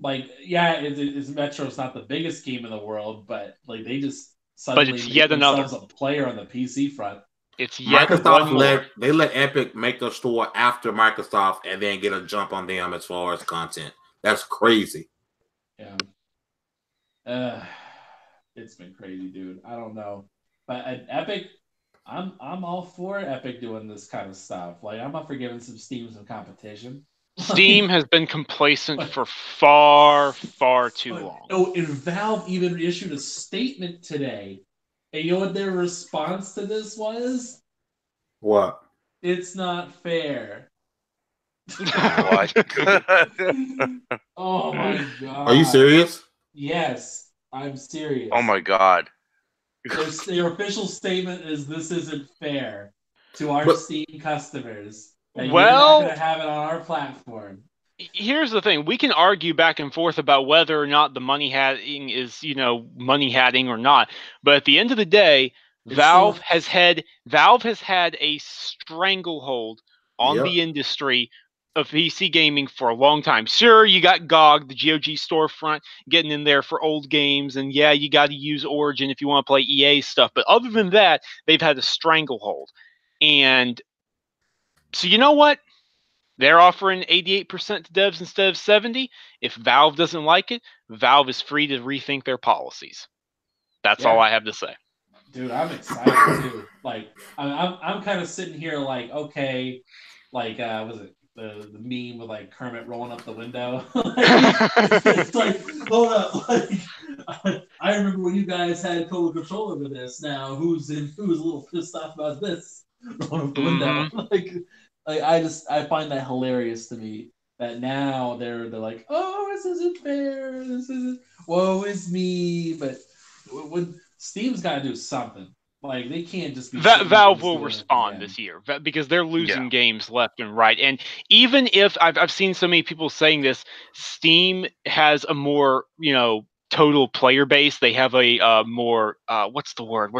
like it's Metro's not the biggest game in the world, but like they just suddenly it's yet another a player on the PC front. It's yet Microsoft let Epic make their store after Microsoft and then get a jump on them as far as content. That's crazy. Yeah. It's been crazy, dude. I don't know, but at Epic, I'm all for Epic doing this kind of stuff. Like I'm not for giving Steam some competition. Steam has been complacent for far, far too long. Oh, and Valve even issued a statement today. And you know what their response to this was? What? It's not fair. What? Oh my god. Are you serious? Yes, I'm serious. Oh my god. Their official statement is this isn't fair to our Steam customers. And you're not going to have it on our platform. Here's the thing. We can argue back and forth about whether or not the money hatting is, money hatting or not. But at the end of the day, Valve has had a stranglehold on the industry of PC gaming for a long time. Sure, you got GOG, the GOG storefront, getting in there for old games, and yeah, you got to use Origin if you want to play EA stuff. But other than that, they've had a stranglehold. And so you know what? They're offering 88% to devs instead of 70. If Valve doesn't like it, Valve is free to rethink their policies. That's all I have to say. Dude, I'm excited too. Like, I'm kind of sitting here like, okay, like, was it the meme with like Kermit rolling up the window? It's like, hold up, like, I remember when you guys had total control over this. Now, who's a little pissed off about this rolling up the window? Like I find that hilarious to me. That now they're like, oh, this isn't fair. This isn't. Woe is me. But when Steam's got to do something. Like, they can't just be... Valve will respond this year because they're losing games left and right. And even if I've seen so many people saying this, Steam has a more, total player base. They have a more, what's the word?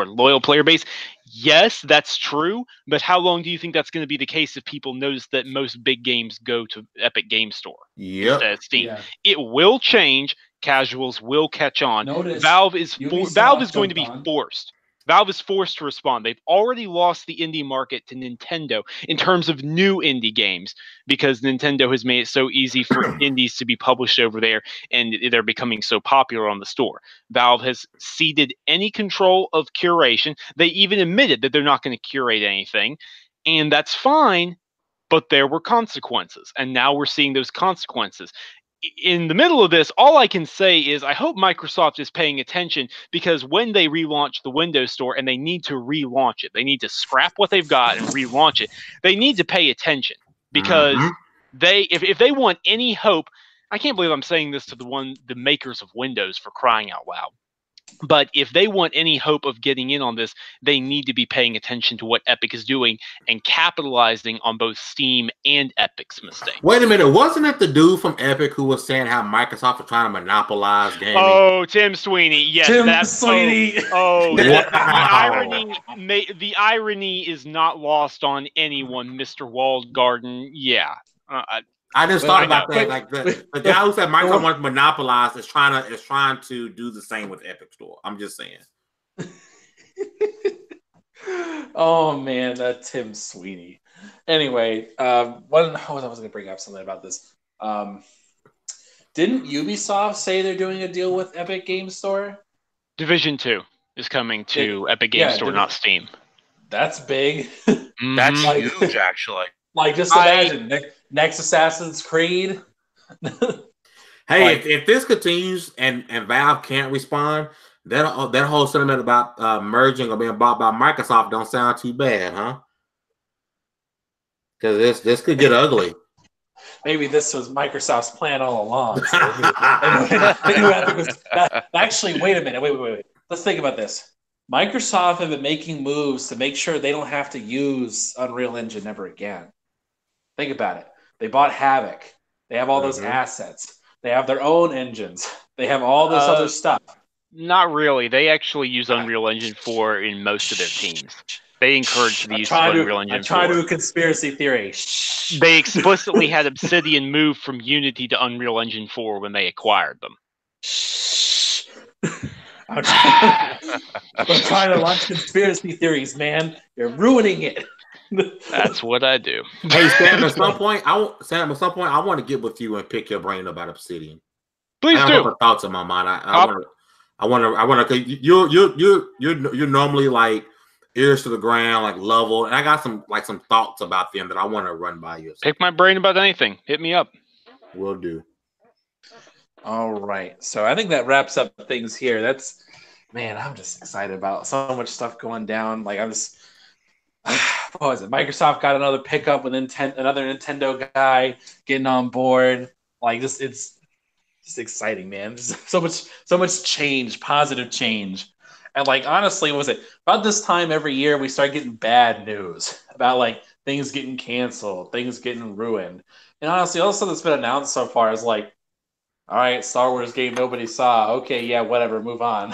Loyal player base. Yes, that's true. But how long do you think that's going to be the case if people notice that most big games go to Epic Game Store instead of Steam? Yeah. It will change. Casuals will catch on. Notice, Valve is going to be forced. Valve is forced to respond. They've already lost the indie market to Nintendo in terms of new indie games because Nintendo has made it so easy for indies to be published over there, and they're becoming so popular on the store. Valve has ceded any control of curation. They even admitted that they're not going to curate anything, and that's fine, but there were consequences, and now we're seeing those consequences. In the middle of this, all I can say is I hope Microsoft is paying attention, because when they relaunch the Windows Store, and they need to relaunch it, they need to scrap what they've got and relaunch it. They need to pay attention, because if they want any hope, I can't believe I'm saying this to the makers of Windows, for crying out loud. But if they want any hope of getting in on this, they need to be paying attention to what Epic is doing and capitalizing on both Steam and Epic's mistakes. Wait a minute. Wasn't it the dude from Epic who was saying how Microsoft was trying to monopolize gaming? Oh, Tim Sweeney. Yes, Tim Sweeney. The irony is not lost on anyone, Mr. Walled Garden. Yeah. I just thought about that. Like the guy who said Microsoft wants to monopolize is trying to do the same with Epic Store. I'm just saying. Oh man, that Tim Sweeney. Anyway, I was going to bring up something about this. Didn't Ubisoft say they're doing a deal with Epic Game Store? Division 2 is coming to Epic Game Store, not Steam. That's big. That's huge, actually. Like, just imagine next Assassin's Creed. Hey, if this continues and Valve can't respond, that whole sentiment about merging or being bought by Microsoft don't sound too bad, huh? Because this could get ugly. Maybe this was Microsoft's plan all along. So actually, wait a minute. Wait. Let's think about this. Microsoft have been making moves to make sure they don't have to use Unreal Engine ever again. Think about it. They bought Havoc. They have all those assets. They have their own engines. They have all this other stuff. Not really. They actually use Unreal Engine 4 in most of their teams. They encourage the use of Unreal Engine 4. I'm trying to do a conspiracy theory. They explicitly had Obsidian move from Unity to Unreal Engine 4 when they acquired them. I'm trying to launch conspiracy theories, man. You're ruining it. That's what I do. Hey, Sam. At some point, I want to get with you and pick your brain about Obsidian. Please do. I have thoughts in my mind. I want to. You're normally like ears to the ground, like level, and I got some thoughts about them that I want to run by you. Pick my brain about anything. Hit me up. Will do. All right. So I think that wraps up things here. I'm just excited about so much stuff going down. Like, what was it? Microsoft got another pickup with another Nintendo guy getting on board. Like, it's just exciting, man. So much change, positive change. And like, honestly, was it about this time every year we start getting bad news about like things getting canceled, things getting ruined. And honestly, all the stuff that's been announced so far is like, All right, Star Wars game nobody saw. Okay, yeah, whatever. Move on.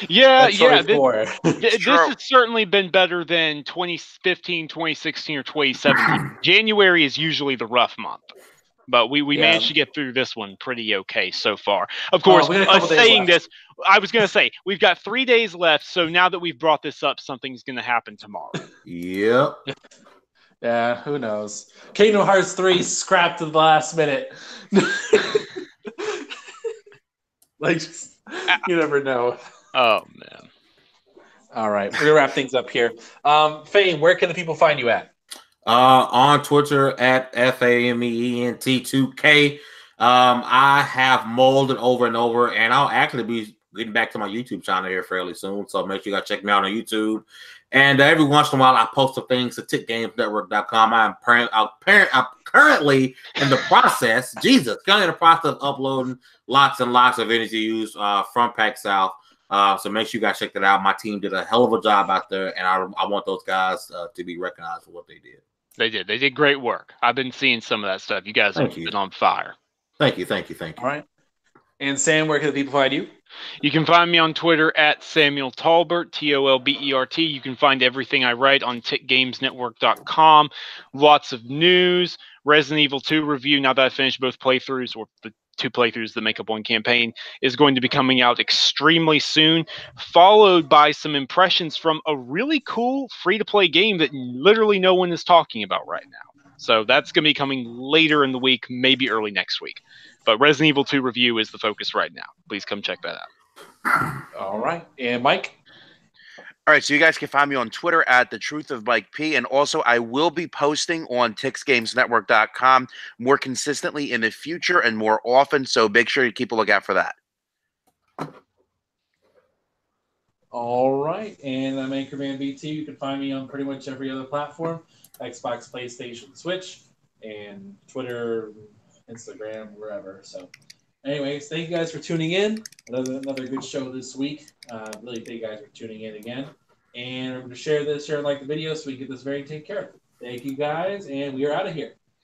Yeah, Metroid 4. This has certainly been better than 2015, 2016, or 2017. January is usually the rough month. But we managed to get through this one pretty okay so far. Of course, we got a couple days saying left. this, I was going to say, we've got 3 days left, so now that we've brought this up, something's going to happen tomorrow. Yep. Yeah, who knows? Kingdom Hearts 3 scrapped at the last minute. Like, you never know. Oh, man. All right, we're going to wrap things up here. Fame, where can the people find you at? On Twitter at FAMEENT2K. I have molded over and over, and I'll actually be getting back to my YouTube channel here fairly soon. So make sure you guys check me out on YouTube. And every once in a while, I post some things to TickGamesNetwork.com. I'm currently in the process. Currently in the process of uploading lots and lots of interviews from PAX South. So make sure you guys check that out. My team did a hell of a job out there, and I want those guys to be recognized for what they did. They did. They did great work. I've been seeing some of that stuff. You guys have been on fire. Thank you. All right. And Sam, where can the people find you? You can find me on Twitter at Samuel Tolbert, Tolbert. You can find everything I write on TickGamesNetwork.com. Lots of news. Resident Evil 2 review, now that I've finished both playthroughs, or the 2 playthroughs that make up one campaign, is going to be coming out extremely soon, followed by some impressions from a really cool free-to-play game that literally no one is talking about right now. So that's going to be coming later in the week, maybe early next week. But Resident Evil 2 review is the focus right now. Please come check that out. All right. And Mike? All right, so you guys can find me on Twitter at The Truth of Mike P. And also, I will be posting on TixGamesNetwork.com more consistently in the future and more often. So make sure you keep a lookout for that. All right. And I'm Anchorman BT. You can find me on pretty much every other platform. Xbox, PlayStation, Switch, and Twitter, Instagram, wherever. So anyways, thank you guys for tuning in. Another good show this week. Really thank you guys for tuning in again. And we're going to share and like the video so we can get this very taken care of. Thank you guys, and we are out of here.